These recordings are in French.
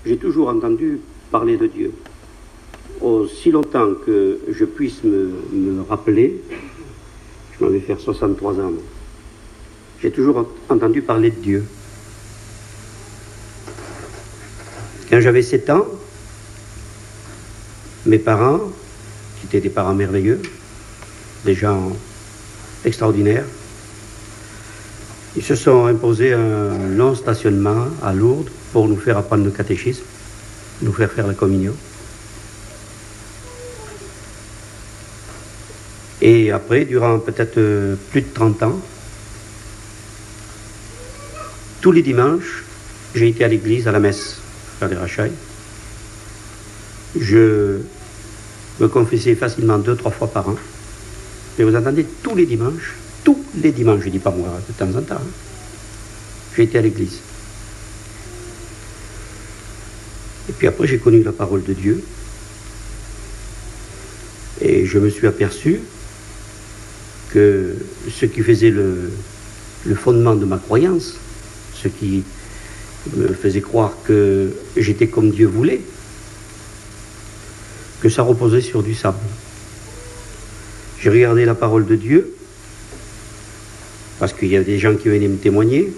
J'ai toujours entendu parler de Dieu. Aussi longtemps que je puisse me rappeler, je m'en vais faire 63 ans, j'ai toujours entendu parler de Dieu. Quand j'avais 7 ans, mes parents, qui étaient des parents merveilleux, des gens extraordinaires, ils se sont imposés un long stationnement à Lourdes pour nous faire apprendre le catéchisme, nous faire la communion. Et après, durant peut-être plus de 30 ans, tous les dimanches, j'ai été à l'église, à la messe, faire des rachailles. Je me confessais facilement 2-3 fois par an. Et vous entendez, tous les dimanches, je dis pas moi, de temps en temps, j'ai été à l'église. Et puis après, j'ai connu la parole de Dieu. Et je me suis aperçu que ce qui faisait le fondement de ma croyance, ce qui me faisait croire que j'étais comme Dieu voulait, que ça reposait sur du sable. J'ai regardé la parole de Dieu, parce qu'il y avait des gens qui venaient me témoigner,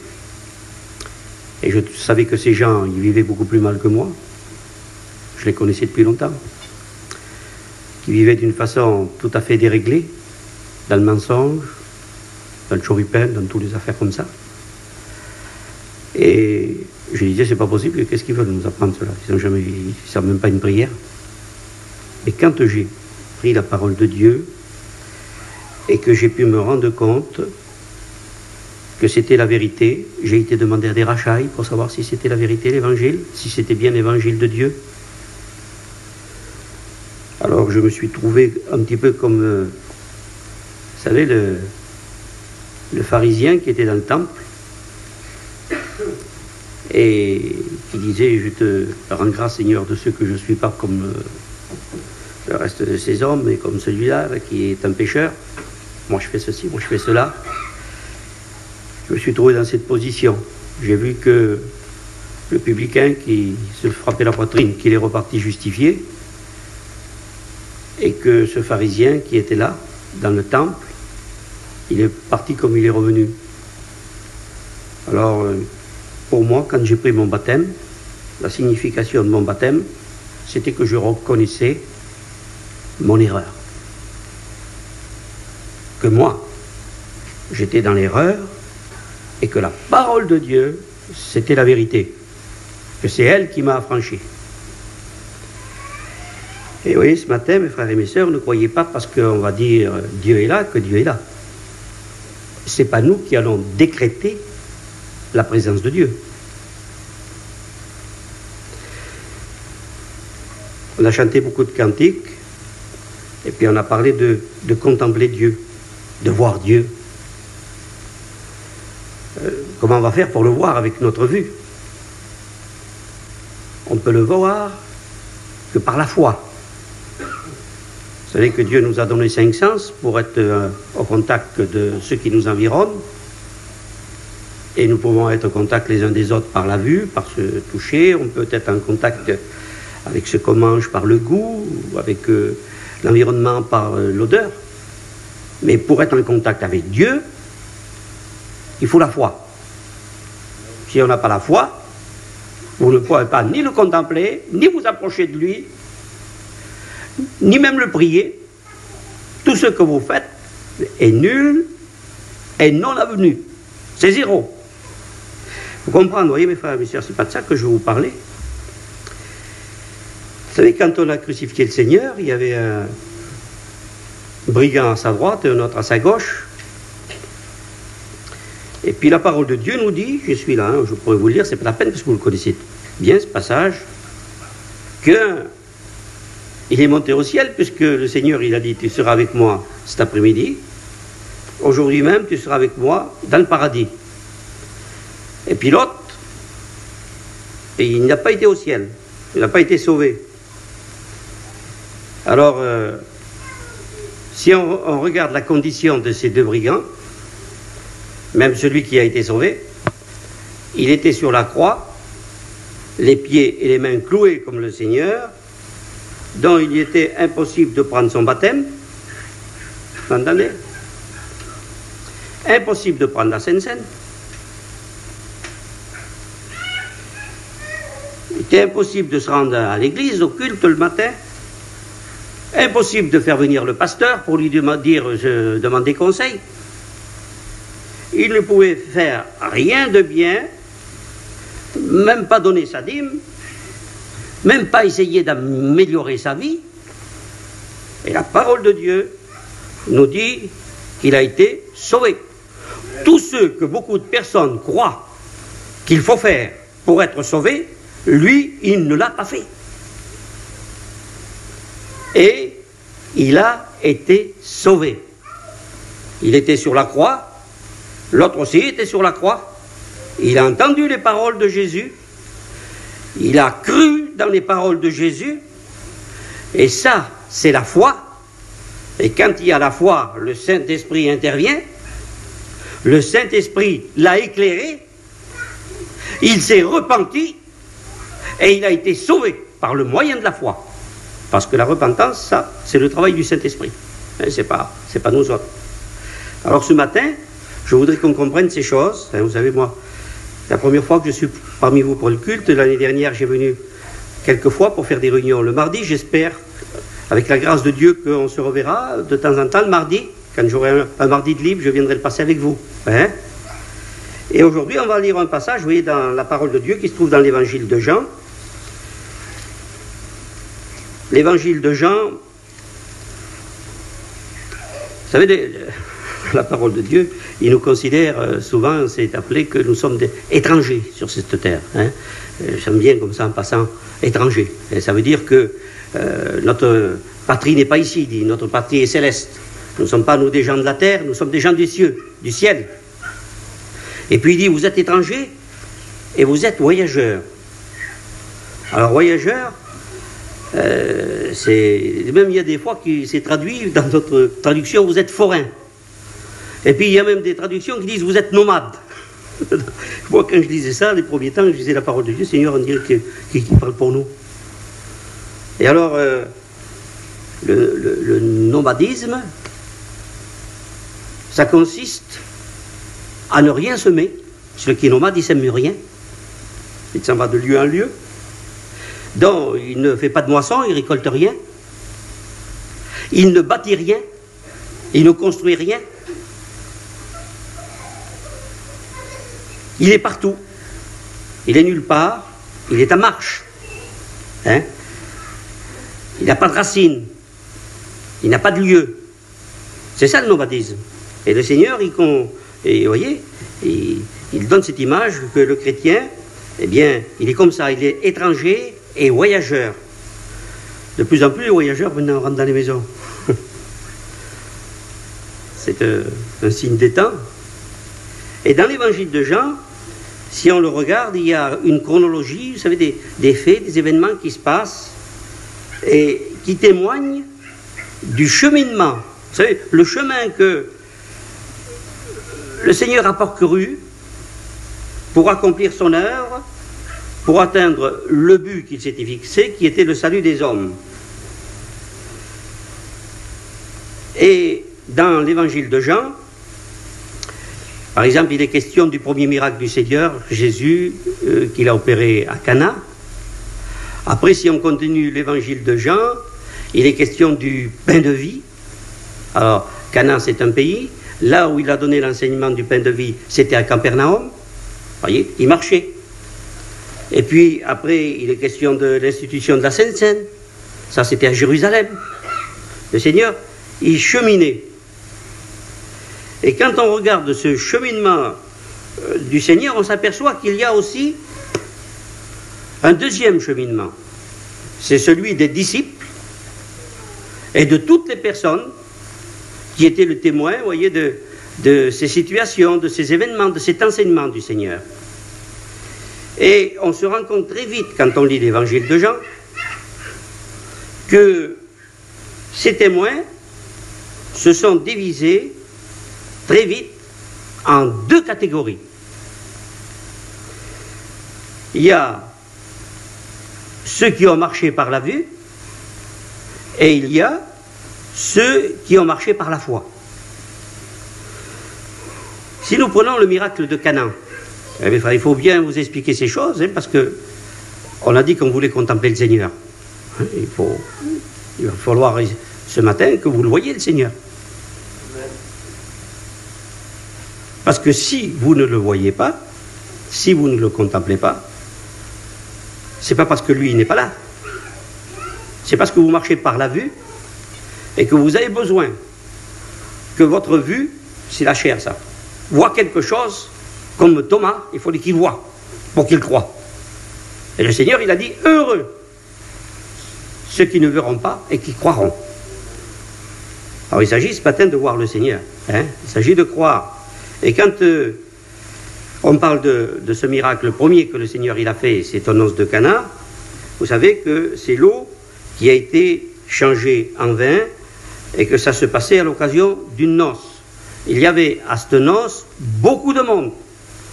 et je savais que ces gens, ils vivaient beaucoup plus mal que moi. Je les connaissais depuis longtemps. Qui vivaient d'une façon tout à fait déréglée, dans le mensonge, dans le choripin, dans toutes les affaires comme ça. Et je disais, c'est pas possible, qu'est-ce qu'ils veulent nous apprendre cela? Ils ne savent même pas une prière. Et quand j'ai pris la parole de Dieu, et que j'ai pu me rendre compte que c'était la vérité, j'ai été demander à des rachailles pour savoir si c'était la vérité, l'évangile, si c'était bien l'évangile de Dieu. Alors je me suis trouvé un petit peu comme, vous savez, le pharisien qui était dans le temple et qui disait, je te rends grâce Seigneur de ce que je ne suis pas comme le reste de ces hommes, mais comme celui-là qui est un pécheur. Moi je fais ceci, moi je fais cela. Je me suis trouvé dans cette position. J'ai vu que le publicain qui se frappait la poitrine, qu'il est reparti justifié, et que ce pharisien qui était là, dans le temple, il est parti comme il est revenu. Alors, pour moi, quand j'ai pris mon baptême, la signification de mon baptême, c'était que je reconnaissais mon erreur. Que moi, j'étais dans l'erreur, et que la parole de Dieu, c'était la vérité. Que c'est elle qui m'a affranchi. Et vous voyez, ce matin, mes frères et mes sœurs, ne croyez pas parce qu'on va dire Dieu est là, que Dieu est là. C'est pas nous qui allons décréter la présence de Dieu. On a chanté beaucoup de cantiques, et puis on a parlé de contempler Dieu, de voir Dieu. Comment on va faire pour le voir avec notre vue? On peut le voir que par la foi. Vous savez que Dieu nous a donné 5 sens pour être au contact de ceux qui nous environnent. Et nous pouvons être au contact les uns des autres par la vue, par se toucher. On peut être en contact avec ce qu'on mange par le goût, ou avec l'environnement par l'odeur. Mais pour être en contact avec Dieu, il faut la foi. Si on n'a pas la foi, vous ne pourrez pas ni le contempler, ni vous approcher de lui, ni même le prier. Tout ce que vous faites est nul et non avenu. C'est zéro. Vous comprenez, vous voyez mes frères et mes sœurs, c'est pas de ça que je vais vous parler. Vous savez, quand on a crucifié le Seigneur, il y avait un brigand à sa droite et un autre à sa gauche. Et puis la parole de Dieu nous dit, je suis là, je pourrais vous le lire, c'est pas la peine parce que vous le connaissez bien ce passage, que il est monté au ciel puisque le Seigneur il a dit tu seras avec moi cet après-midi, aujourd'hui même tu seras avec moi dans le paradis. Et puis l'autre, et il n'a pas été au ciel, il n'a pas été sauvé. Alors, si on regarde la condition de ces 2 brigands, même celui qui a été sauvé, il était sur la croix, les pieds et les mains cloués comme le Seigneur, dont il était impossible de prendre son baptême. Vous entendez? Impossible de prendre la Sainte Seine. Il était impossible de se rendre à l'église, au culte le matin. Impossible de faire venir le pasteur pour lui demander conseil. Il ne pouvait faire rien de bien, même pas donner sa dîme, même pas essayer d'améliorer sa vie. Et la parole de Dieu nous dit qu'il a été sauvé. Tout ce que beaucoup de personnes croient qu'il faut faire pour être sauvé, lui, il ne l'a pas fait. Et il a été sauvé. Il était sur la croix, l'autre aussi était sur la croix. Il a entendu les paroles de Jésus, il a cru dans les paroles de Jésus, et ça, c'est la foi. Et quand il y a la foi, le Saint-Esprit intervient, le Saint-Esprit l'a éclairé, il s'est repenti, et il a été sauvé par le moyen de la foi. Parce que la repentance, ça, c'est le travail du Saint-Esprit. Hein, c'est pas nous autres. Alors ce matin, je voudrais qu'on comprenne ces choses. Hein, vous savez, moi, la première fois que je suis parmi vous pour le culte, l'année dernière, j'ai venu quelques fois pour faire des réunions le mardi. J'espère, avec la grâce de Dieu, qu'on se reverra de temps en temps le mardi. Quand j'aurai un mardi de libre, je viendrai le passer avec vous. Hein. Et aujourd'hui, on va lire un passage, vous voyez, dans la parole de Dieu qui se trouve dans l'évangile de Jean. L'évangile de Jean, vous savez, la parole de Dieu, il nous considère souvent, c'est appelé que nous sommes des étrangers sur cette terre. Hein. J'aime bien comme ça en passant, étrangers. Et ça veut dire que notre patrie n'est pas ici, dit, notre patrie est céleste. Nous ne sommes pas, nous, des gens de la terre, nous sommes des gens des cieux, du ciel. Et puis il dit, vous êtes étrangers et vous êtes voyageurs. Alors voyageurs, même il y a des fois qui s'est traduit dans notre traduction, vous êtes forains. Et puis il y a même des traductions qui disent, vous êtes nomades. Moi, quand je lisais ça, les premiers temps, je disais la parole de Dieu, Seigneur, on dirait qu'il parle pour nous. Et alors, le nomadisme, ça consiste à ne rien semer. Celui qui est nomade, il ne sème rien. Il s'en va de lieu en lieu. Donc, il ne fait pas de moisson, il ne récolte rien. Il ne bâtit rien. Il ne construit rien. Il est partout. Il est nulle part. Il est en marche. Hein? Il n'a pas de racines. Il n'a pas de lieu. C'est ça le nomadisme. Et le Seigneur, vous voyez, il donne cette image que le chrétien, eh bien, il est comme ça, il est étranger et voyageur. De plus en plus, les voyageurs maintenant rentrent dans les maisons. C'est un signe des temps. Et dans l'évangile de Jean, si on le regarde, il y a une chronologie, vous savez, des faits, des événements qui se passent et qui témoignent du cheminement. Vous savez, le chemin que le Seigneur a parcouru pour accomplir son œuvre, pour atteindre le but qu'il s'était fixé, qui était le salut des hommes. Et dans l'évangile de Jean, par exemple, il est question du premier miracle du Seigneur, Jésus, qu'il a opéré à Cana. Après, si on continue l'évangile de Jean, il est question du pain de vie. Alors, Cana, c'est un pays. Là où il a donné l'enseignement du pain de vie, c'était à Capernaum. Vous voyez, il marchait. Et puis, après, il est question de l'institution de la Sainte Seine. Ça, c'était à Jérusalem. Le Seigneur, il cheminait. Et quand on regarde ce cheminement du Seigneur, on s'aperçoit qu'il y a aussi un deuxième cheminement. C'est celui des disciples et de toutes les personnes qui étaient le témoin, vous voyez, de ces situations, de ces événements, de cet enseignement du Seigneur. Et on se rend compte très vite, quand on lit l'évangile de Jean, que ces témoins se sont divisés très vite en deux catégories. Il y a ceux qui ont marché par la vue, et il y a ceux qui ont marché par la foi. Si nous prenons le miracle de Canaan, il faut bien vous expliquer ces choses, hein, parce que on a dit qu'on voulait contempler le Seigneur. Il va falloir ce matin que vous le voyez, le Seigneur. Parce que si vous ne le voyez pas, si vous ne le contemplez pas, c'est pas parce que lui n'est pas là. C'est parce que vous marchez par la vue et que vous avez besoin que votre vue, c'est la chair, ça. Voit quelque chose, comme Thomas, il faut qu'il voie pour qu'il croie. Et le Seigneur, il a dit, heureux ceux qui ne verront pas et qui croiront. Alors il s'agit ce matin de voir le Seigneur, hein? Il s'agit de croire. Et quand on parle de ce miracle, le premier que le Seigneur il a fait, c'est aux noces de Cana, vous savez que c'est l'eau qui a été changée en vin et que ça se passait à l'occasion d'une noce. Il y avait à cette noce beaucoup de monde.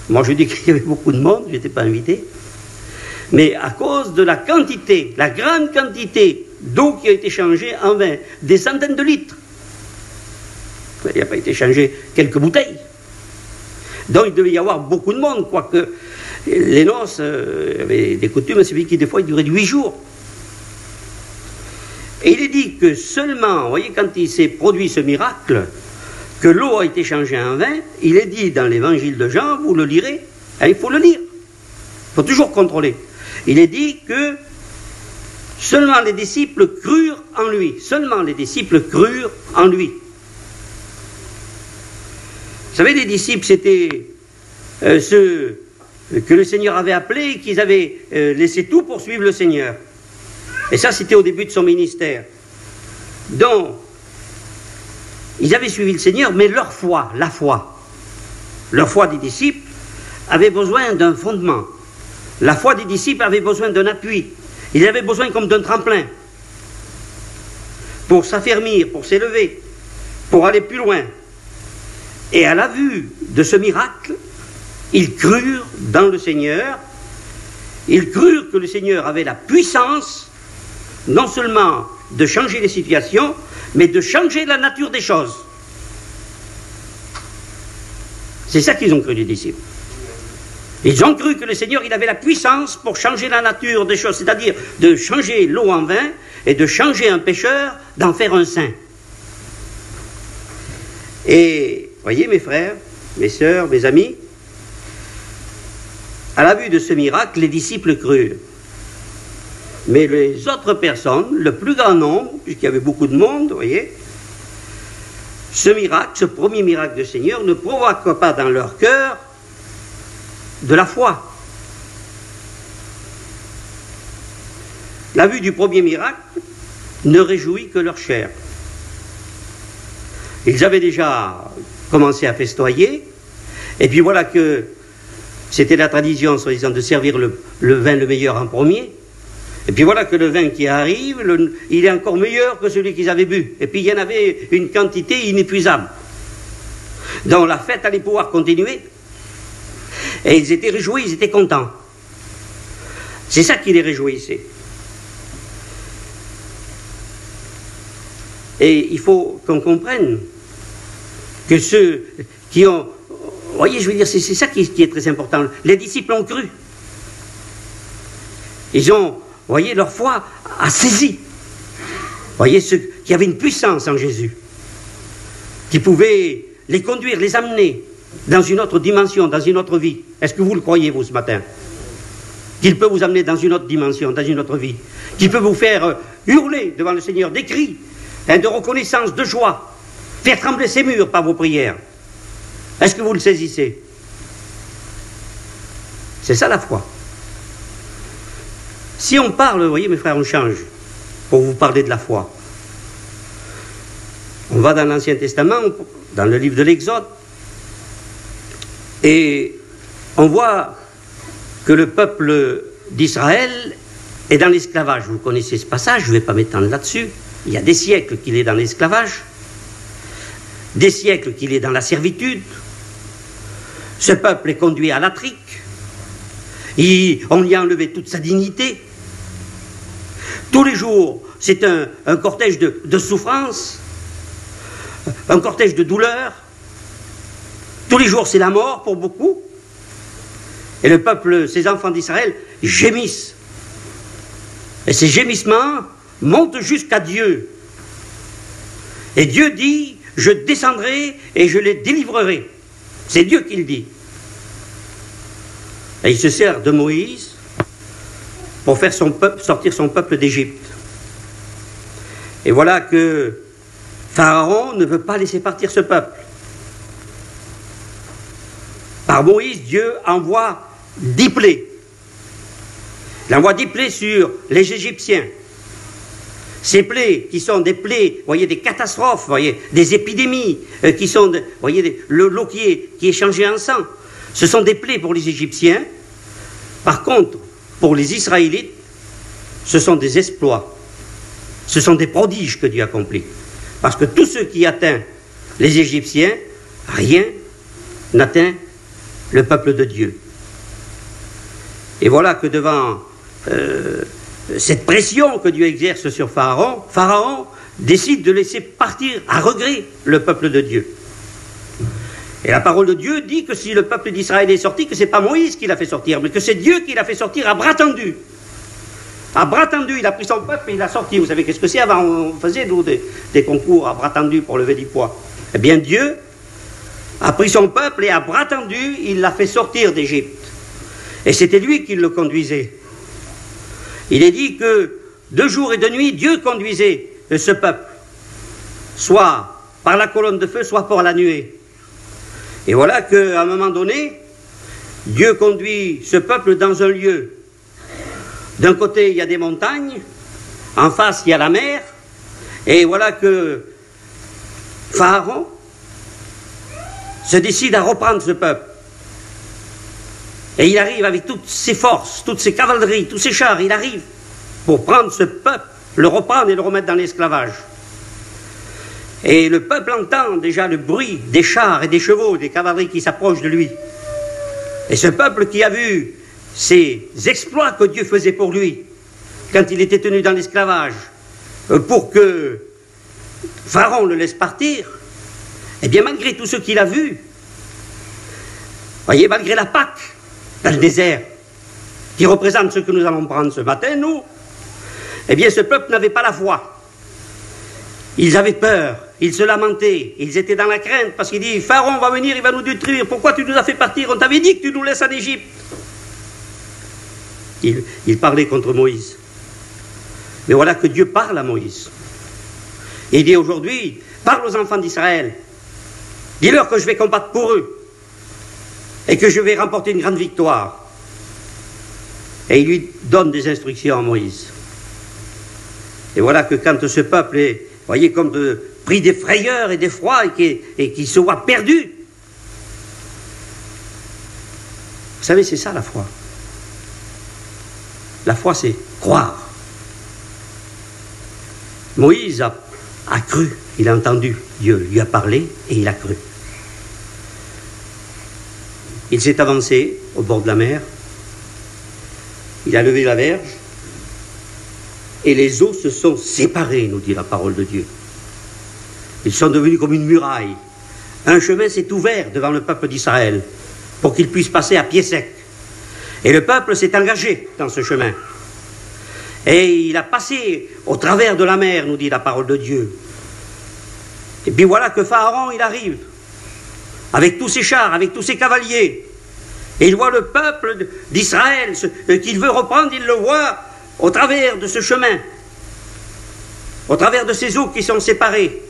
Moi je dis qu'il y avait beaucoup de monde, je n'étais pas invité. Mais à cause de la quantité, la grande quantité d'eau qui a été changée en vin, des centaines de litres. Il n'a pas été changé quelques bouteilles. Donc il devait y avoir beaucoup de monde, quoique les noces avaient des coutumes, c'est qui des fois duraient 8 jours. Et il est dit que seulement, vous voyez, quand il s'est produit ce miracle, que l'eau a été changée en vin, il est dit dans l'évangile de Jean, vous le lirez, hein, il faut le lire, il faut toujours contrôler. Il est dit que seulement les disciples crurent en lui, seulement les disciples crurent en lui. Vous savez, les disciples, c'était ceux que le Seigneur avait appelés, qu'ils avaient laissé tout pour suivre le Seigneur. Et ça, c'était au début de son ministère. Donc, ils avaient suivi le Seigneur, mais leur foi des disciples avait besoin d'un fondement. La foi des disciples avait besoin d'un appui. Ils avaient besoin comme d'un tremplin pour s'affermir, pour s'élever, pour aller plus loin. Et à la vue de ce miracle, ils crurent dans le Seigneur, ils crurent que le Seigneur avait la puissance non seulement de changer les situations, mais de changer la nature des choses. C'est ça qu'ils ont cru, les disciples. Ils ont cru que le Seigneur, il avait la puissance pour changer la nature des choses, c'est-à-dire de changer l'eau en vin et de changer un pécheur, d'en faire un saint. Et, voyez mes frères, mes sœurs, mes amis, à la vue de ce miracle, les disciples crurent. Mais les autres personnes, le plus grand nombre, puisqu'il y avait beaucoup de monde, vous voyez, ce miracle, ce premier miracle du Seigneur ne provoque pas dans leur cœur de la foi. La vue du premier miracle ne réjouit que leur chair. Ils avaient déjà commencé à festoyer, et puis voilà que c'était la tradition, soi-disant, de servir le vin le meilleur en premier, et puis voilà que le vin qui arrive, il est encore meilleur que celui qu'ils avaient bu, et puis il y en avait une quantité inépuisable. Donc la fête allait pouvoir continuer, et ils étaient réjouis, ils étaient contents. C'est ça qui les réjouissait. Et il faut qu'on comprenne que ceux qui ont... Vous voyez, je veux dire, c'est ça qui est très important. Les disciples ont cru. Ils ont, vous voyez, leur foi a saisi. Vous voyez, ceux qui avaient une puissance en Jésus, qui pouvait les conduire, les amener dans une autre dimension, dans une autre vie. Est-ce que vous le croyez, vous, ce matin? Qu'il peut vous amener dans une autre dimension, dans une autre vie. Qu'il peut vous faire hurler devant le Seigneur des cris, de reconnaissance, de joie, faire trembler ces murs par vos prières. Est-ce que vous le saisissez? C'est ça la foi. Si on parle, vous voyez mes frères, on change pour vous parler de la foi. On va dans l'Ancien Testament, dans le livre de l'Exode, et on voit que le peuple d'Israël est dans l'esclavage. Vous connaissez ce passage, je ne vais pas m'étendre là-dessus. Il y a des siècles qu'il est dans l'esclavage, des siècles qu'il est dans la servitude. Ce peuple est conduit à la trique. On lui a enlevé toute sa dignité. Tous les jours, c'est un cortège de souffrance, un cortège de douleur. Tous les jours, c'est la mort pour beaucoup. Et le peuple, ces enfants d'Israël, gémissent. Et ces gémissements montent jusqu'à Dieu. Et Dieu dit, je descendrai et je les délivrerai. C'est Dieu qui le dit. Et il se sert de Moïse pour faire sortir son peuple d'Égypte. Et voilà que Pharaon ne veut pas laisser partir ce peuple. Par Moïse, Dieu envoie 10 plaies. Il envoie 10 plaies sur les Égyptiens. Ces plaies qui sont des plaies, vous voyez, des catastrophes, vous voyez, des épidémies, qui sont, vous voyez, l'eau qui est changée en sang. Ce sont des plaies pour les Égyptiens. Par contre, pour les Israélites, ce sont des exploits. Ce sont des prodiges que Dieu accomplit. Parce que tout ce qui atteint les Égyptiens, rien n'atteint le peuple de Dieu. Et voilà que devant cette pression que Dieu exerce sur Pharaon, Pharaon décide de laisser partir à regret le peuple de Dieu. Et la parole de Dieu dit que si le peuple d'Israël est sorti, que ce n'est pas Moïse qui l'a fait sortir, mais que c'est Dieu qui l'a fait sortir à bras tendus. À bras tendus, il a pris son peuple et il l'a sorti. Vous savez qu'est-ce que c'est? Avant, on faisait nous, des concours à bras tendus pour lever du poids. Eh bien, Dieu a pris son peuple et à bras tendus, il l'a fait sortir d'Égypte. Et c'était lui qui le conduisait. Il est dit que de jour et de nuit, Dieu conduisait ce peuple, soit par la colonne de feu, soit par la nuée. Et voilà qu'à un moment donné, Dieu conduit ce peuple dans un lieu. D'un côté, il y a des montagnes, en face, il y a la mer, et voilà que Pharaon se décide à reprendre ce peuple. Et il arrive avec toutes ses forces, toutes ses cavaleries, tous ses chars, il arrive pour prendre ce peuple, le reprendre et le remettre dans l'esclavage. Et le peuple entend déjà le bruit des chars et des chevaux, des cavaleries qui s'approchent de lui. Et ce peuple qui a vu ces exploits que Dieu faisait pour lui, quand il était tenu dans l'esclavage, pour que Pharaon le laisse partir, eh bien malgré tout ce qu'il a vu, voyez, malgré la Pâque dans le désert, qui représente ce que nous allons prendre ce matin, nous, eh bien ce peuple n'avait pas la foi. Ils avaient peur, ils se lamentaient, ils étaient dans la crainte, parce qu'il dit, Pharaon va venir, il va nous détruire, pourquoi tu nous as fait partir? On t'avait dit que tu nous laisses en Égypte. Il parlait contre Moïse. Mais voilà que Dieu parle à Moïse. Et il dit aujourd'hui, parle aux enfants d'Israël, dis-leur que je vais combattre pour eux, et que je vais remporter une grande victoire. Et il lui donne des instructions à Moïse. Et voilà que quand ce peuple est, voyez, comme pris des frayeurs et d'effroi et qui se voit perdu. Vous savez, c'est ça la foi. La foi, c'est croire. Moïse a cru, il a entendu, Dieu lui a parlé et il a cru. Il s'est avancé au bord de la mer, il a levé la verge, et les eaux se sont séparées, nous dit la parole de Dieu. Ils sont devenus comme une muraille. Un chemin s'est ouvert devant le peuple d'Israël pour qu'il puisse passer à pied sec. Et le peuple s'est engagé dans ce chemin. Et il a passé au travers de la mer, nous dit la parole de Dieu. Et puis voilà que Pharaon, il arrive, avec tous ses chars, avec tous ses cavaliers. Et il voit le peuple d'Israël qu'il veut reprendre, il le voit au travers de ce chemin, au travers de ces eaux qui sont séparées.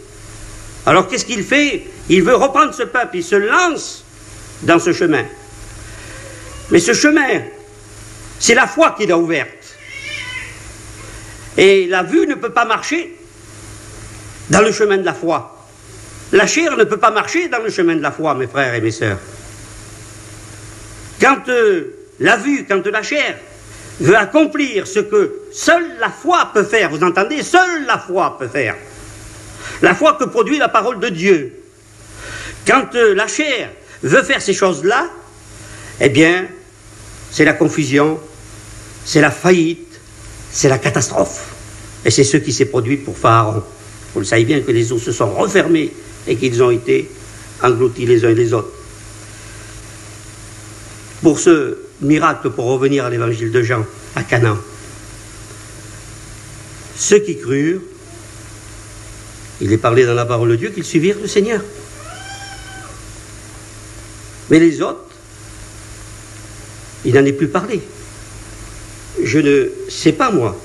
Alors qu'est-ce qu'il fait? Il veut reprendre ce peuple, il se lance dans ce chemin. Mais ce chemin, c'est la foi qui l'a ouverte. Et la vue ne peut pas marcher dans le chemin de la foi. La chair ne peut pas marcher dans le chemin de la foi, mes frères et mes sœurs. Quand la vue, quand la chair veut accomplir ce que seule la foi peut faire, vous entendez? Seule la foi peut faire. La foi que produit la parole de Dieu. Quand la chair veut faire ces choses-là, eh bien, c'est la confusion, c'est la faillite, c'est la catastrophe. Et c'est ce qui s'est produit pour Pharaon. Vous le savez bien que les eaux se sont refermées et qu'ils ont été engloutis les uns et les autres. Pour ce miracle, pour revenir à l'évangile de Jean, à Canaan, ceux qui crurent, il est parlé dans la parole de Dieu qu'ils suivirent le Seigneur. Mais les autres, il n'en est plus parlé. Je ne sais pas, moi,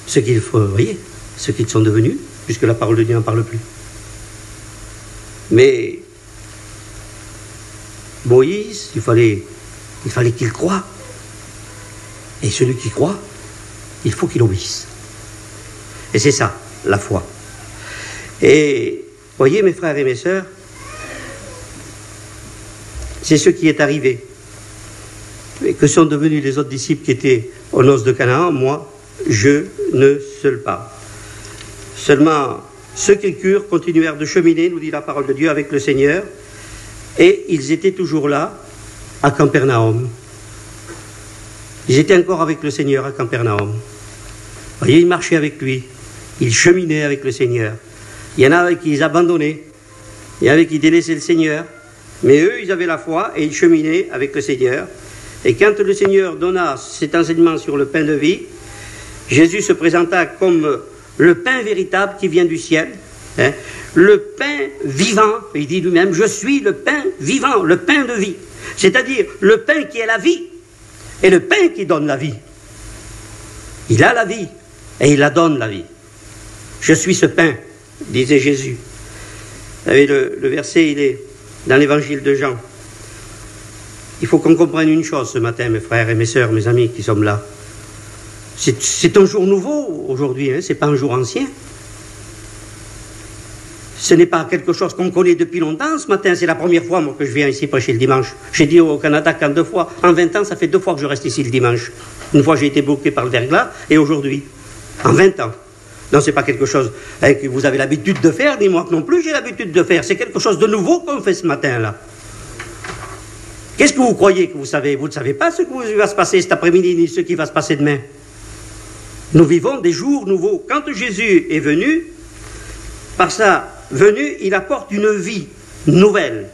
ce qu'ils feraient, ce qu'ils sont devenus, puisque la parole de Dieu n'en parle plus. Mais Moïse, il fallait qu'il croie. Et celui qui croit, il faut qu'il obéisse. Et c'est ça, la foi. Et voyez, mes frères et mes sœurs, c'est ce qui est arrivé. Et que sont devenus les autres disciples qui étaient aux noces de Canaan? Moi, je ne sais pas. Seulement, ceux qui crurent continuèrent de cheminer, nous dit la parole de Dieu, avec le Seigneur, et ils étaient toujours là, à Capernaum. Ils étaient encore avec le Seigneur à Capernaum. Vous voyez, ils marchaient avec lui, ils cheminaient avec le Seigneur. Il y en a avec qui ils abandonnaient, il y en a avec qui délaissaient le Seigneur, mais eux, ils avaient la foi et ils cheminaient avec le Seigneur. Et quand le Seigneur donna cet enseignement sur le pain de vie, Jésus se présenta comme le pain véritable qui vient du ciel, hein, le pain vivant. Il dit lui-même, je suis le pain vivant, le pain de vie. C'est-à-dire le pain qui est la vie et le pain qui donne la vie. Il a la vie et il la donne la vie. Je suis ce pain, disait Jésus. Vous savez, le verset, il est dans l'évangile de Jean. Il faut qu'on comprenne une chose ce matin, mes frères et mes sœurs, mes amis qui sommes là. C'est un jour nouveau aujourd'hui, hein, ce n'est pas un jour ancien. Ce n'est pas quelque chose qu'on connaît depuis longtemps. Ce matin, c'est la première fois moi, que je viens ici prêcher le dimanche. J'ai dit au Canada qu'en 2 fois, en 20 ans, ça fait 2 fois que je reste ici le dimanche. Une fois, j'ai été bloqué par le verglas, et aujourd'hui, en 20 ans. Non, ce n'est pas quelque chose hein, que vous avez l'habitude de faire, ni moi non plus j'ai l'habitude de faire. C'est quelque chose de nouveau qu'on fait ce matin-là. Qu'est-ce que vous croyez que vous savez? Vous ne savez pas ce qui va se passer cet après-midi, ni ce qui va se passer demain. Nous vivons des jours nouveaux. Quand Jésus est venu, par sa venue, il apporte une vie nouvelle.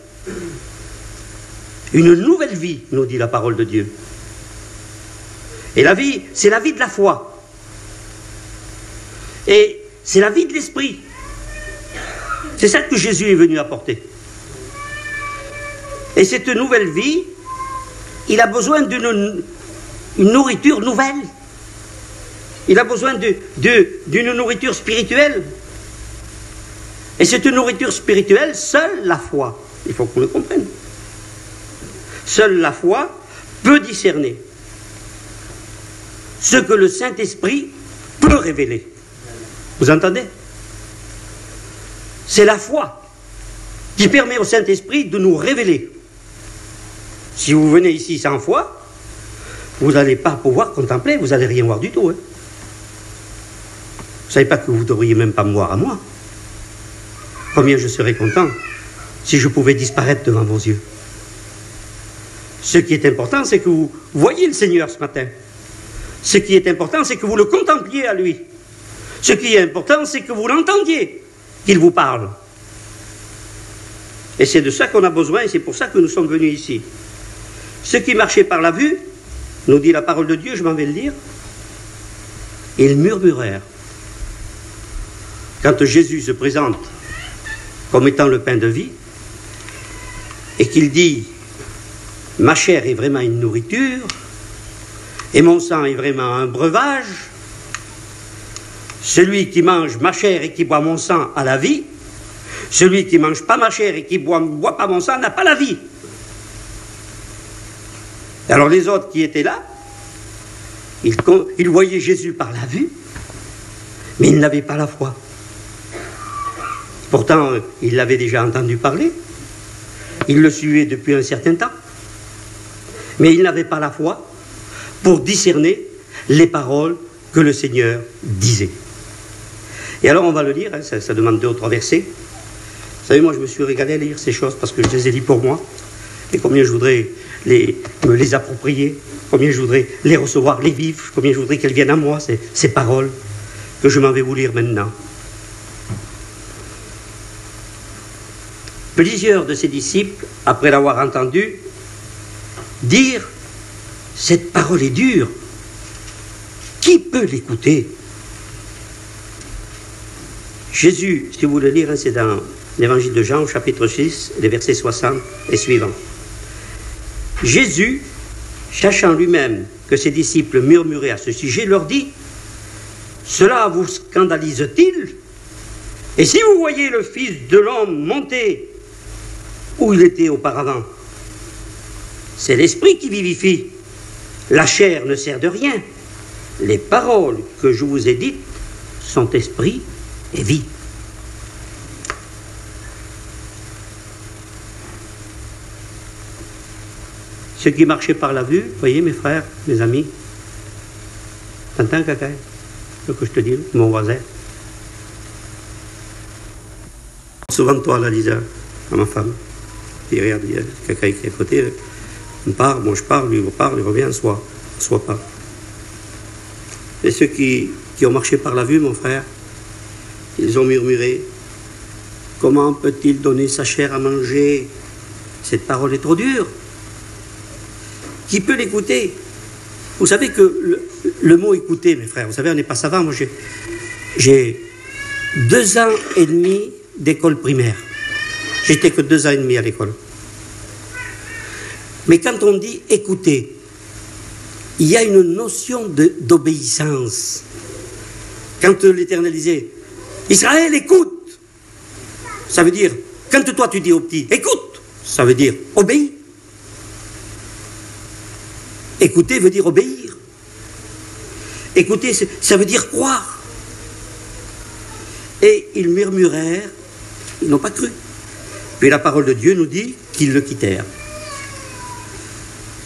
Une nouvelle vie, nous dit la parole de Dieu. Et la vie, c'est la vie de la foi. Et c'est la vie de l'esprit. C'est ça que Jésus est venu apporter. Et cette nouvelle vie, il a besoin d'une nourriture nouvelle. Il a besoin d'une nourriture spirituelle. Et cette nourriture spirituelle, seule la foi, il faut qu'on le comprenne. Seule la foi peut discerner ce que le Saint-Esprit peut révéler. Vous entendez? C'est la foi qui permet au Saint-Esprit de nous révéler. Si vous venez ici sans foi, vous n'allez pas pouvoir contempler, vous n'allez rien voir du tout. Hein. Vous ne savez pas que vous ne devriez même pas me voir à moi. Combien je serais content si je pouvais disparaître devant vos yeux. Ce qui est important, c'est que vous voyez le Seigneur ce matin. Ce qui est important, c'est que vous le contempliez à lui. Ce qui est important, c'est que vous l'entendiez, qu'il vous parle. Et c'est de ça qu'on a besoin, et c'est pour ça que nous sommes venus ici. Ceux qui marchaient par la vue, nous dit la parole de Dieu, je m'en vais le dire, ils murmurèrent. Quand Jésus se présente comme étant le pain de vie, et qu'il dit, ma chair est vraiment une nourriture, et mon sang est vraiment un breuvage, celui qui mange ma chair et qui boit mon sang a la vie, celui qui ne mange pas ma chair et qui ne boit pas mon sang n'a pas la vie. Alors les autres qui étaient là, ils voyaient Jésus par la vue, mais ils n'avaient pas la foi. Pourtant, ils l'avaient déjà entendu parler, ils le suivaient depuis un certain temps, mais ils n'avaient pas la foi pour discerner les paroles que le Seigneur disait. Et alors on va le lire, hein, ça demande 2 ou 3 versets. Vous savez, moi je me suis régalé à lire ces choses parce que je les ai lus pour moi. Et combien je voudrais me les approprier, combien je voudrais les recevoir, les vivre, combien je voudrais qu'elles viennent à moi, ces paroles que je m'en vais vous lire maintenant. Plusieurs de ses disciples, après l'avoir entendu, dirent « Cette parole est dure, qui peut l'écouter ?» Jésus, si vous voulez lire, c'est dans l'évangile de Jean, au chapitre 6, les versets 60 et suivants. Jésus, sachant lui-même que ses disciples murmuraient à ce sujet, leur dit « Cela vous scandalise-t-il? Et si vous voyez le Fils de l'homme monter où il était auparavant, c'est l'esprit qui vivifie. La chair ne sert de rien. Les paroles que je vous ai dites sont esprit et vie. » Ceux qui marchaient par la vue, voyez mes frères, mes amis, t'entends caca, ce que je te dis, mon voisin. Souvent toi là, Lisa, à ma femme, puis regarde, il y a caca qui est à côté, on part, moi je parle, lui il parle, il revient, soit pas. Et ceux qui ont marché par la vue, mon frère, ils ont murmuré, comment peut-il donner sa chair à manger? Cette parole est trop dure. Qui peut l'écouter? Vous savez que le mot écouter, mes frères, vous savez, on n'est pas savants. Moi, j'ai 2 ans et demi d'école primaire. J'étais que 2 ans et demi à l'école. Mais quand on dit écouter, il y a une notion d'obéissance. Quand l'Éternel disait Israël, écoute, ça veut dire, quand toi tu dis au petit écoute, ça veut dire obéis. Écouter veut dire obéir. Écouter, ça veut dire croire. Et ils murmurèrent, ils n'ont pas cru. Puis la parole de Dieu nous dit qu'ils le quittèrent.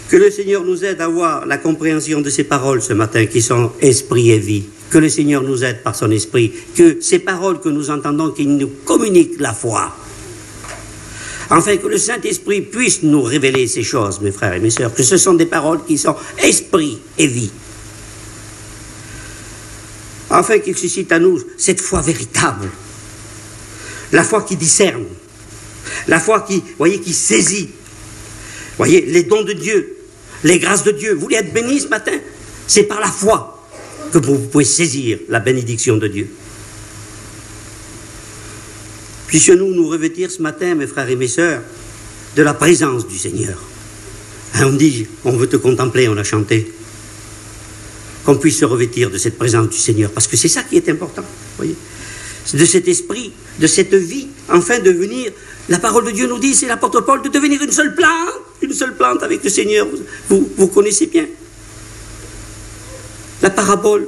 Que le Seigneur nous aide à avoir la compréhension de ces paroles ce matin qui sont esprit et vie. Que le Seigneur nous aide par son esprit. Que ces paroles que nous entendons, qu'ils nous communiquent la foi. Afin que le Saint-Esprit puisse nous révéler ces choses, mes frères et mes sœurs, que ce sont des paroles qui sont esprit et vie. Afin qu'il suscite à nous cette foi véritable, la foi qui discerne, la foi qui, voyez, qui saisit, voyez, les dons de Dieu, les grâces de Dieu. Vous voulez être bénis ce matin? C'est par la foi que vous pouvez saisir la bénédiction de Dieu. Puissions-nous nous revêtir ce matin, mes frères et mes sœurs, de la présence du Seigneur. Hein, on dit, on veut te contempler, on a chanté. Qu'on puisse se revêtir de cette présence du Seigneur, parce que c'est ça qui est important, voyez. De cet esprit, de cette vie, enfin de devenir, la parole de Dieu nous dit, c'est l'apôtre Paul, de devenir une seule plante avec le Seigneur. Vous connaissez bien la parabole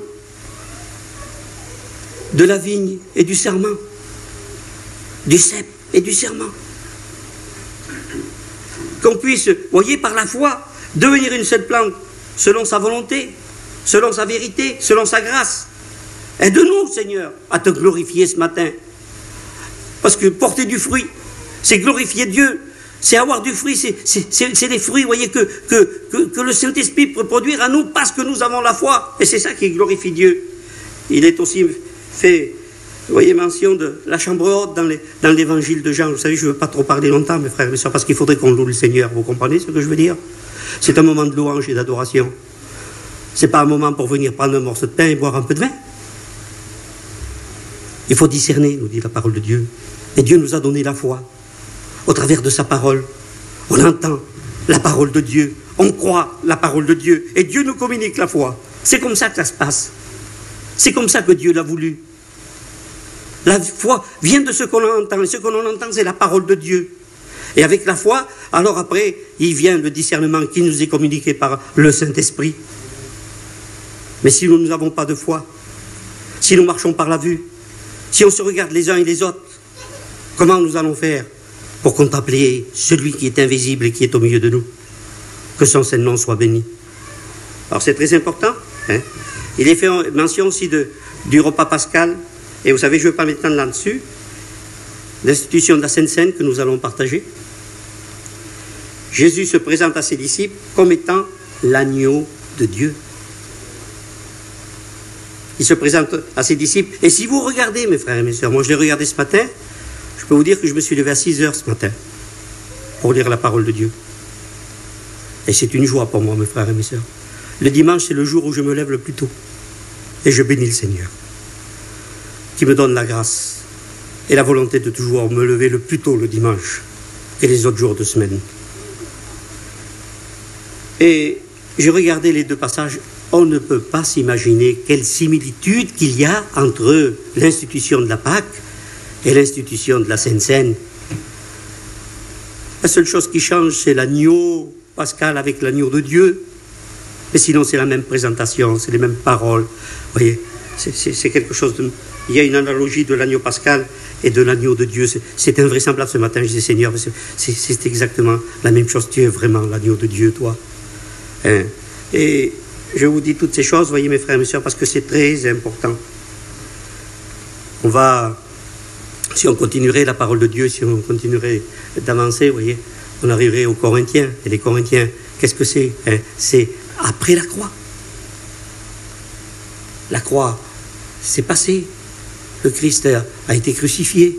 de la vigne et du serment. Du cep et du serment. Qu'on puisse, voyez, par la foi, devenir une seule plante, selon sa volonté, selon sa vérité, selon sa grâce. Aide-nous, Seigneur, à te glorifier ce matin. Parce que porter du fruit, c'est glorifier Dieu, c'est avoir du fruit, c'est des fruits, voyez, que le Saint-Esprit peut produire à nous parce que nous avons la foi. Et c'est ça qui glorifie Dieu. Il est aussi fait... Vous voyez, mention de la chambre haute dans l'évangile de Jean. Vous savez, je ne veux pas trop parler longtemps, mes frères et mes sœurs, parce qu'il faudrait qu'on loue le Seigneur. Vous comprenez ce que je veux dire? C'est un moment de louange et d'adoration. Ce n'est pas un moment pour venir prendre un morceau de pain et boire un peu de vin. Il faut discerner, nous dit la parole de Dieu. Et Dieu nous a donné la foi. Au travers de sa parole, on entend la parole de Dieu. On croit la parole de Dieu. Et Dieu nous communique la foi. C'est comme ça que ça se passe. C'est comme ça que Dieu l'a voulu. La foi vient de ce qu'on entend, et ce qu'on entend, c'est la parole de Dieu. Et avec la foi, alors après, il vient le discernement qui nous est communiqué par le Saint-Esprit. Mais si nous n'avons pas de foi, si nous marchons par la vue, si on se regarde les uns et les autres, comment nous allons faire pour contempler celui qui est invisible et qui est au milieu de nous? Que son Saint-Nom soit béni. Alors c'est très important. Hein? Il est fait mention aussi du repas pascal. Et vous savez, je ne veux pas m'étendre là-dessus, l'institution de la Sainte Seine que nous allons partager. Jésus se présente à ses disciples comme étant l'agneau de Dieu. Il se présente à ses disciples. Et si vous regardez, mes frères et mes sœurs, moi je l'ai regardé ce matin, je peux vous dire que je me suis levé à 6 heures ce matin pour lire la parole de Dieu. Et c'est une joie pour moi, mes frères et mes sœurs. Le dimanche, c'est le jour où je me lève le plus tôt. Et je bénis le Seigneur, qui me donne la grâce et la volonté de toujours me lever le plus tôt le dimanche que les autres jours de semaine. Et j'ai regardé les deux passages. On ne peut pas s'imaginer quelle similitude qu'il y a entre l'institution de la Pâque et l'institution de la Sainte Seine. La seule chose qui change, c'est l'agneau pascal avec l'agneau de Dieu. Mais sinon, c'est la même présentation, c'est les mêmes paroles. Vous voyez, c'est quelque chose de... Il y a une analogie de l'agneau pascal et de l'agneau de Dieu. C'est invraisemblable ce matin. Je disais, Seigneur, c'est exactement la même chose. Tu es vraiment l'agneau de Dieu, toi. Hein? Et je vous dis toutes ces choses, voyez, mes frères et mes sœurs, parce que c'est très important. On va... Si on continuerait la parole de Dieu, si on continuerait d'avancer, vous voyez, on arriverait aux Corinthiens. Et les Corinthiens, qu'est-ce que c'est, hein? C'est après la croix. La croix, c'est passé. Le Christ a été crucifié.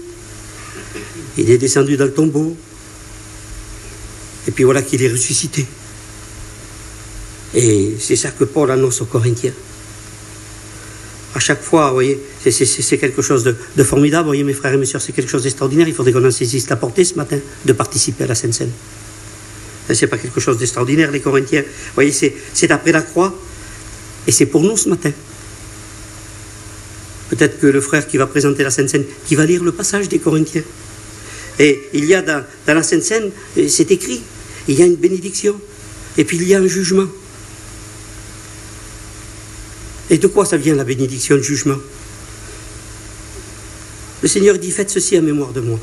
Il est descendu dans le tombeau. Et puis voilà qu'il est ressuscité. Et c'est ça que Paul annonce aux Corinthiens. À chaque fois, vous voyez, c'est quelque chose de formidable. Vous voyez, mes frères et mes sœurs, c'est quelque chose d'extraordinaire. Il faudrait qu'on en saisisse la portée ce matin, de participer à la Sainte Seine. C'est pas quelque chose d'extraordinaire, les Corinthiens. Vous voyez, c'est après la croix. Et c'est pour nous ce matin. Peut-être que le frère qui va présenter la Sainte Seine, qui va lire le passage des Corinthiens. Et il y a dans la Sainte Seine, c'est écrit, il y a une bénédiction. Et puis il y a un jugement. Et de quoi ça vient la bénédiction, le jugement? Le Seigneur dit, faites ceci en mémoire de moi.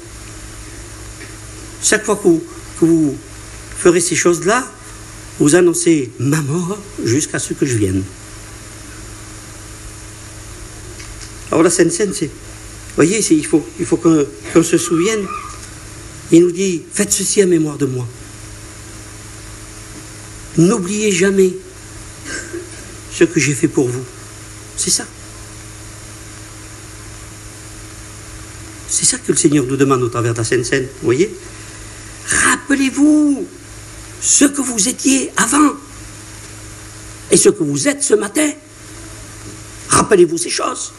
Chaque fois que vous ferez ces choses-là, vous annoncez ma mort jusqu'à ce que je vienne. Alors la Sainte Seine, c'est... Vous voyez, il faut qu'on se souvienne. Il nous dit, faites ceci en mémoire de moi. N'oubliez jamais ce que j'ai fait pour vous. C'est ça. C'est ça que le Seigneur nous demande au travers de la Sainte Seine. Vous voyez? Rappelez-vous ce que vous étiez avant et ce que vous êtes ce matin. Rappelez-vous ces choses.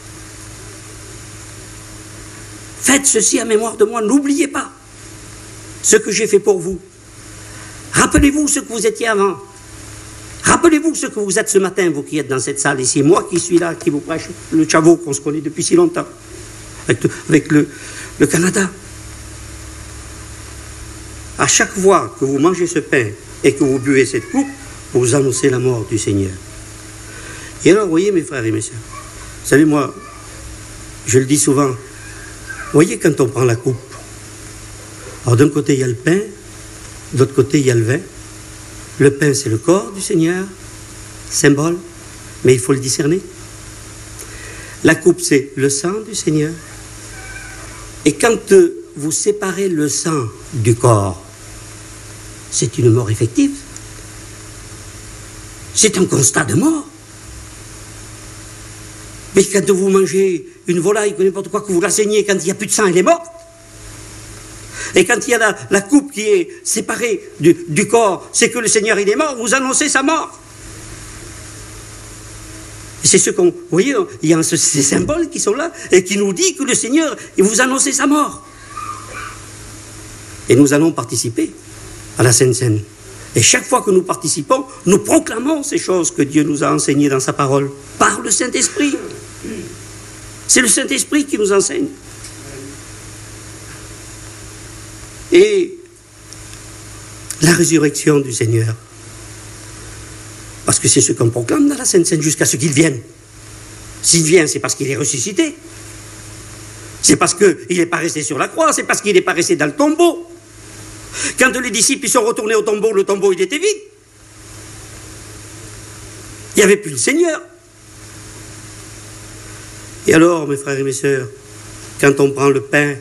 Faites ceci en mémoire de moi. N'oubliez pas ce que j'ai fait pour vous. Rappelez-vous ce que vous étiez avant. Rappelez-vous ce que vous êtes ce matin, vous qui êtes dans cette salle ici. Moi qui suis là, qui vous prêche le Chavo, qu'on se connaît depuis si longtemps, avec le Canada. À chaque fois que vous mangez ce pain et que vous buvez cette coupe, vous annoncez la mort du Seigneur. Et alors, vous voyez, mes frères et mes sœurs, vous savez, moi, je le dis souvent, vous voyez, quand on prend la coupe, alors d'un côté, il y a le pain, de l'autre côté, il y a le vin. Le pain, c'est le corps du Seigneur, symbole, mais il faut le discerner. La coupe, c'est le sang du Seigneur. Et quand vous séparez le sang du corps, c'est une mort effective. C'est un constat de mort. Mais quand vous mangez une volaille, n'importe quoi, que vous la saignez, quand il n'y a plus de sang, elle est morte. Et quand il y a la coupe qui est séparée du corps, c'est que le Seigneur, il est mort, vous annoncez sa mort. Et c'est ce qu'on... Vous voyez, il y a ces symboles qui sont là et qui nous disent que le Seigneur, il vous annonce sa mort. Et nous allons participer à la Sainte Seine. Et chaque fois que nous participons, nous proclamons ces choses que Dieu nous a enseignées dans sa parole, par le Saint-Esprit. C'est le Saint-Esprit qui nous enseigne. Et la résurrection du Seigneur. Parce que c'est ce qu'on proclame dans la Sainte Seine jusqu'à ce qu'il vienne. S'il vient, c'est parce qu'il est ressuscité. C'est parce qu'il n'est pas resté sur la croix, c'est parce qu'il n'est pas resté dans le tombeau. Quand les disciples sont retournés au tombeau, le tombeau il était vide. Il n'y avait plus le Seigneur. Et alors, mes frères et mes sœurs, quand on prend le pain,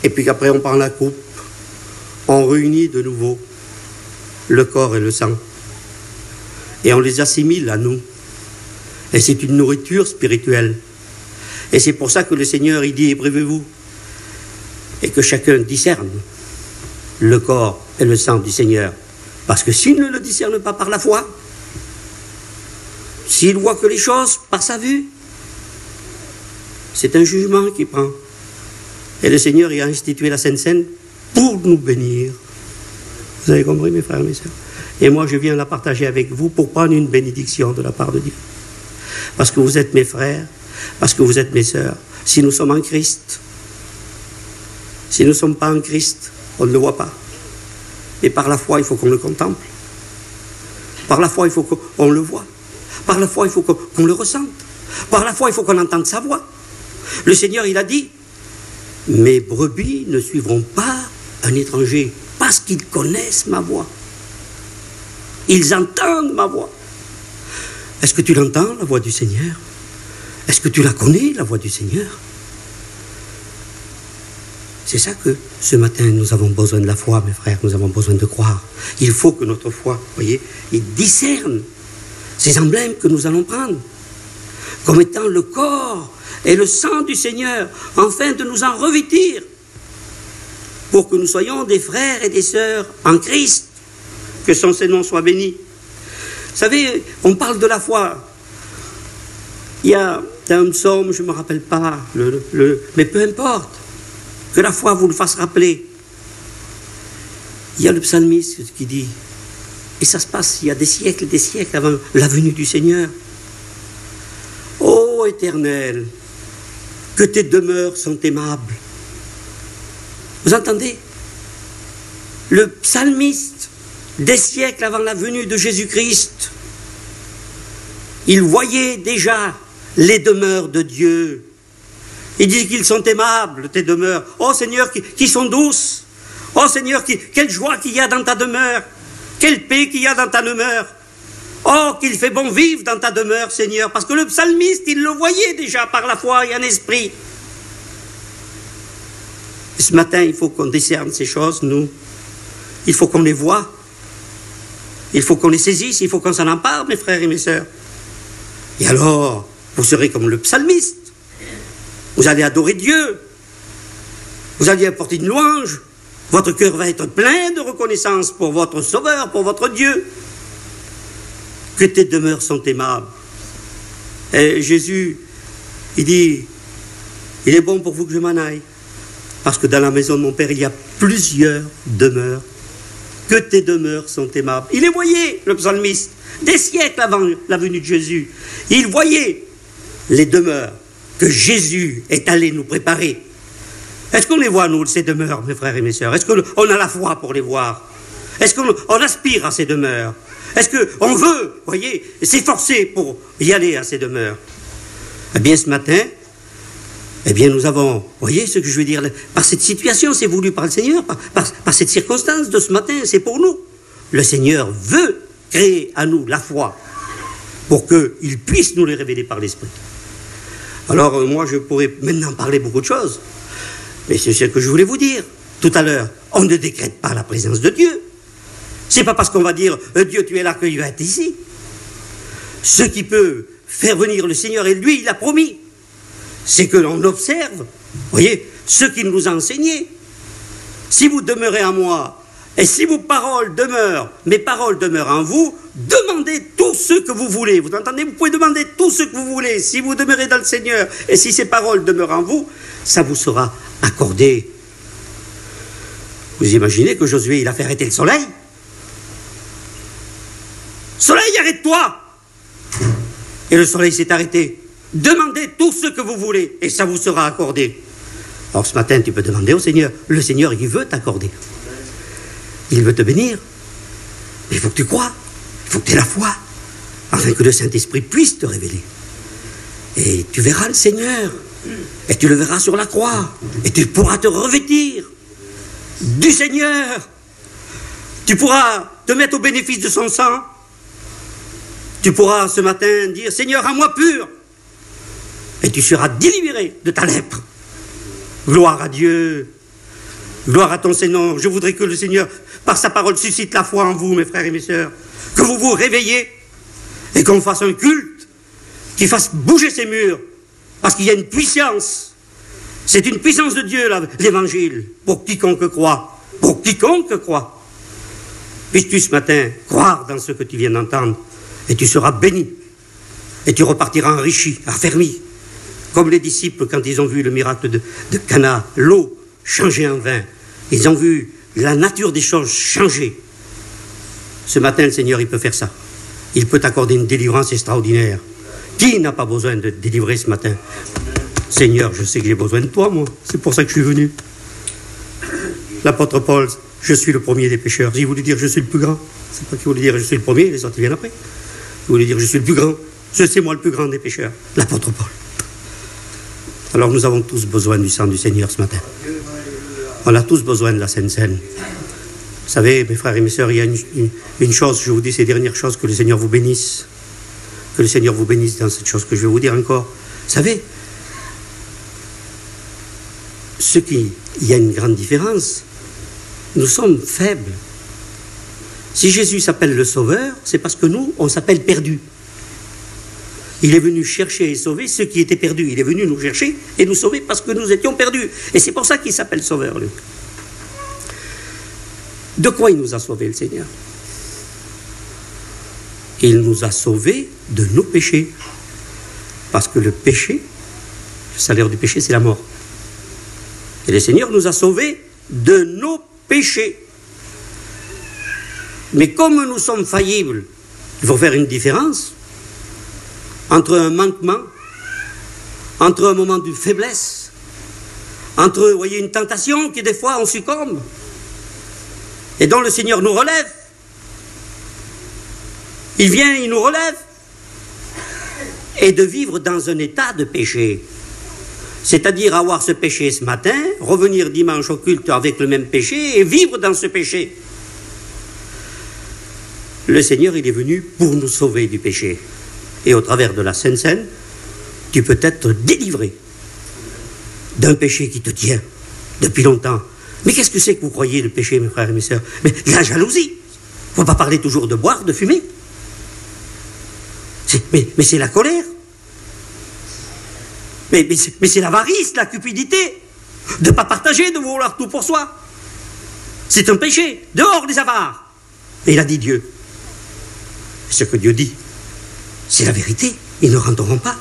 et puis qu'après on prend la coupe, on réunit de nouveau le corps et le sang. Et on les assimile à nous. Et c'est une nourriture spirituelle. Et c'est pour ça que le Seigneur, il dit, éprouvez-vous. Et que chacun discerne le corps et le sang du Seigneur. Parce que s'il ne le discerne pas par la foi, s'il voit que les choses par sa vue, c'est un jugement qu'il prend. Et le Seigneur il a institué la Sainte Seine pour nous bénir. Vous avez compris, mes frères et mes sœurs? Et moi, je viens la partager avec vous pour prendre une bénédiction de la part de Dieu. Parce que vous êtes mes frères, parce que vous êtes mes sœurs. Si nous sommes en Christ, si nous ne sommes pas en Christ, on ne le voit pas. Et par la foi, il faut qu'on le contemple. Par la foi, il faut qu'on le voit. Par la foi, il faut qu'on le ressente. Par la foi, il faut qu'on entende sa voix. Le Seigneur, il a dit, mes brebis ne suivront pas un étranger parce qu'ils connaissent ma voix. Ils entendent ma voix. Est-ce que tu l'entends, la voix du Seigneur? Est-ce que tu la connais, la voix du Seigneur? C'est ça que ce matin, nous avons besoin de la foi, mes frères, nous avons besoin de croire. Il faut que notre foi, vous voyez, il discerne ces emblèmes que nous allons prendre comme étant le corps et le sang du Seigneur, afin de nous en revêtir pour que nous soyons des frères et des sœurs en Christ, que son Nom soit béni. Vous savez, on parle de la foi. Il y a un psaume, je ne me rappelle pas, mais peu importe, que la foi vous le fasse rappeler. Il y a le psalmiste qui dit, et ça se passe il y a des siècles avant la venue du Seigneur. Ô Éternel, que tes demeures sont aimables. Vous entendez? Le psalmiste, des siècles avant la venue de Jésus-Christ, il voyait déjà les demeures de Dieu. Il dit qu'ils sont aimables, tes demeures. Oh Seigneur, qui sont douces. Oh Seigneur, quelle joie qu'il y a dans ta demeure. Quelle paix qu'il y a dans ta demeure. Oh, qu'il fait bon vivre dans ta demeure, Seigneur. Parce que le psalmiste, il le voyait déjà par la foi et en esprit. Et ce matin, il faut qu'on discerne ces choses, nous. Il faut qu'on les voie. Il faut qu'on les saisisse. Il faut qu'on s'en empare, mes frères et mes sœurs. Et alors, vous serez comme le psalmiste. Vous allez adorer Dieu. Vous allez apporter une louange. Votre cœur va être plein de reconnaissance pour votre Sauveur, pour votre Dieu. Que tes demeures sont aimables. Et Jésus, il dit, il est bon pour vous que je m'en aille. Parce que dans la maison de mon Père, il y a plusieurs demeures. Que tes demeures sont aimables. Il les voyait, le psalmiste, des siècles avant la venue de Jésus. Il voyait les demeures que Jésus est allé nous préparer. Est-ce qu'on les voit, nous, ces demeures, mes frères et mes sœurs? Est-ce qu'on a la foi pour les voir? Est-ce qu'on aspire à ces demeures? Est-ce qu'on veut, voyez, s'efforcer pour y aller à ces demeures? Eh bien, ce matin, eh bien, nous avons, voyez ce que je veux dire, par cette situation, c'est voulu par le Seigneur, par cette circonstance de ce matin, c'est pour nous. Le Seigneur veut créer à nous la foi pour qu'il puisse nous les révéler par l'Esprit. Alors, moi, je pourrais maintenant parler beaucoup de choses, mais c'est ce que je voulais vous dire tout à l'heure. On ne décrète pas la présence de Dieu. C'est pas parce qu'on va dire Dieu, tu es là qu'il va être ici. Ce qui peut faire venir le Seigneur, et lui, il a promis, c'est que l'on observe, voyez, ce qu'il nous a enseigné. Si vous demeurez en moi, et si vos paroles demeurent, mes paroles demeurent en vous, demandez tout ce que vous voulez. Vous entendez? Vous pouvez demander tout ce que vous voulez. Si vous demeurez dans le Seigneur, et si ces paroles demeurent en vous, ça vous sera accordé. Vous imaginez que Josué, il a fait arrêter le soleil? Soleil, arrête-toi! Et le soleil s'est arrêté. Demandez tout ce que vous voulez, et ça vous sera accordé. Alors ce matin, tu peux demander au Seigneur. Le Seigneur, il veut t'accorder. Il veut te bénir. Mais il faut que tu crois. Il faut que tu aies la foi, afin que le Saint-Esprit puisse te révéler. Et tu verras le Seigneur. Et tu le verras sur la croix. Et tu pourras te revêtir du Seigneur. Tu pourras te mettre au bénéfice de son sang. Tu pourras ce matin dire, Seigneur, rends-moi pur. Et tu seras délivré de ta lèpre. Gloire à Dieu. Gloire à ton Seigneur. Je voudrais que le Seigneur, par sa parole, suscite la foi en vous, mes frères et mes sœurs. Que vous vous réveillez et qu'on fasse un culte qui fasse bouger ces murs. Parce qu'il y a une puissance. C'est une puissance de Dieu, l'évangile, pour quiconque croit. Pour quiconque croit. Puisses-tu ce matin croire dans ce que tu viens d'entendre et tu seras béni. Et tu repartiras enrichi, affermi. Comme les disciples quand ils ont vu le miracle de Cana, l'eau changée en vin. Ils ont vu la nature des choses changer. Ce matin, le Seigneur, il peut faire ça. Il peut t'accorder une délivrance extraordinaire. Qui n'a pas besoin de délivrer ce matin? Seigneur, je sais que j'ai besoin de toi, moi. C'est pour ça que je suis venu. L'apôtre Paul, je suis le premier des pécheurs. Il voulait dire je suis le plus grand. C'est pas qu'il voulait dire je suis le premier, les autres viennent après. Il voulait dire je suis le plus grand. Je sais moi le plus grand des pécheurs. L'apôtre Paul. Alors nous avons tous besoin du sang du Seigneur ce matin. On a tous besoin de la Sainte Seine. Vous savez, mes frères et mes sœurs, il y a une chose, je vous dis ces dernières choses, que le Seigneur vous bénisse. Que le Seigneur vous bénisse dans cette chose que je vais vous dire encore. Vous savez, il y a une grande différence. Nous sommes faibles. Si Jésus s'appelle le Sauveur, c'est parce que nous, on s'appelle perdus. Il est venu chercher et sauver ceux qui étaient perdus. Il est venu nous chercher et nous sauver parce que nous étions perdus. Et c'est pour ça qu'il s'appelle Sauveur, lui. De quoi il nous a sauvés, le Seigneur? Il nous a sauvés de nos péchés. Parce que le péché, le salaire du péché, c'est la mort. Et le Seigneur nous a sauvés de nos péchés. Mais comme nous sommes faillibles, il faut faire une différence entre un manquement, entre un moment de faiblesse, entre, vous voyez, une tentation qui des fois on succombe, et dont le Seigneur nous relève. Il vient, il nous relève. Et de vivre dans un état de péché. C'est-à-dire avoir ce péché ce matin, revenir dimanche au culte avec le même péché et vivre dans ce péché. Le Seigneur, il est venu pour nous sauver du péché. Et au travers de la Sainte Seine, tu peux être délivré d'un péché qui te tient depuis longtemps. Mais qu'est-ce que c'est que vous croyez, le péché, mes frères et mes sœurs? Mais la jalousie. Il ne faut pas parler toujours de boire, de fumer. Mais c'est la colère. Mais c'est l'avarice, la cupidité. De ne pas partager, de vouloir tout pour soi. C'est un péché. Dehors les avares. Et il a dit Dieu. Ce que Dieu dit, c'est la vérité. Ils ne rentreront pas.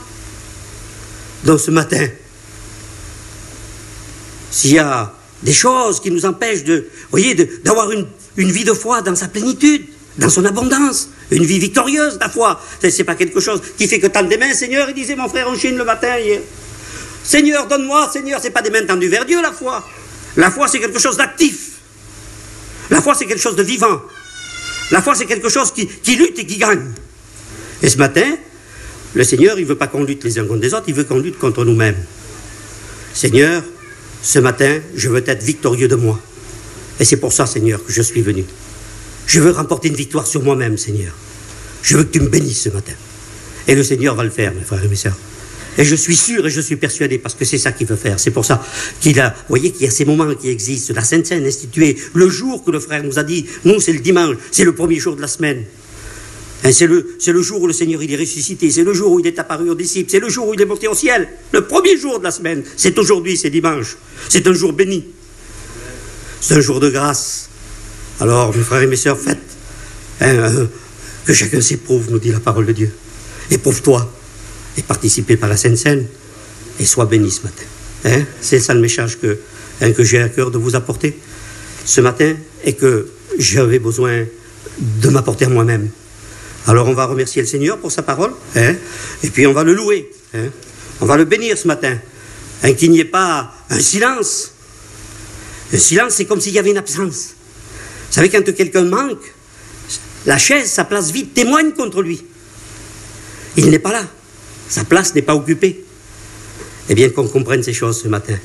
Donc ce matin, s'il y a des choses qui nous empêchent d'avoir une vie de foi dans sa plénitude, dans son abondance, une vie victorieuse, la foi. C'est pas quelque chose qui fait que tendre des mains, Seigneur, il disait mon frère en Chine le matin hier. Seigneur, donne-moi, Seigneur, c'est pas des mains tendues vers Dieu, la foi. La foi, c'est quelque chose d'actif. La foi, c'est quelque chose de vivant. La foi, c'est quelque chose qui lutte et qui gagne. Et ce matin, le Seigneur, il ne veut pas qu'on lutte les uns contre les autres, il veut qu'on lutte contre nous-mêmes. Seigneur, ce matin, je veux être victorieux de moi. Et c'est pour ça, Seigneur, que je suis venu. Je veux remporter une victoire sur moi-même, Seigneur. Je veux que tu me bénisses ce matin. Et le Seigneur va le faire, mes frères et mes sœurs. Et je suis sûr et je suis persuadé, parce que c'est ça qu'il veut faire. C'est pour ça qu'il y a ces moments qui existent, la Sainte Seine instituée, le jour que le frère nous a dit, nous c'est le dimanche, c'est le premier jour de la semaine. Et c'est le jour où le Seigneur il est ressuscité, c'est le jour où il est apparu aux disciples, c'est le jour où il est monté au ciel. Le premier jour de la semaine, c'est aujourd'hui, c'est dimanche. C'est un jour béni. C'est un jour de grâce. Alors, mes frères et mes sœurs, faites que chacun s'éprouve, nous dit la parole de Dieu. Éprouve-toi et participez par la Sainte Seine et sois béni ce matin. C'est ça le message que j'ai à cœur de vous apporter ce matin et que j'avais besoin de m'apporter à moi-même. Alors on va remercier le Seigneur pour sa parole et puis on va le louer. On va le bénir ce matin. Qu'il n'y ait pas un silence. Un silence, c'est comme s'il y avait une absence. Vous savez, quand quelqu'un manque, la chaise, sa place vide, témoigne contre lui. Il n'est pas là. Sa place n'est pas occupée. Eh bien, qu'on comprenne ces choses ce matin.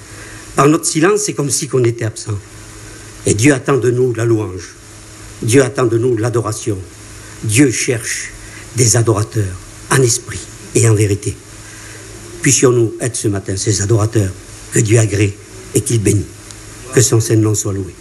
Par notre silence, c'est comme si on était absent. Et Dieu attend de nous la louange. Dieu attend de nous l'adoration. Dieu cherche des adorateurs en esprit et en vérité. Puissions-nous être ce matin ces adorateurs que Dieu agrée et qu'il bénit. Que son Saint-Nom soit loué.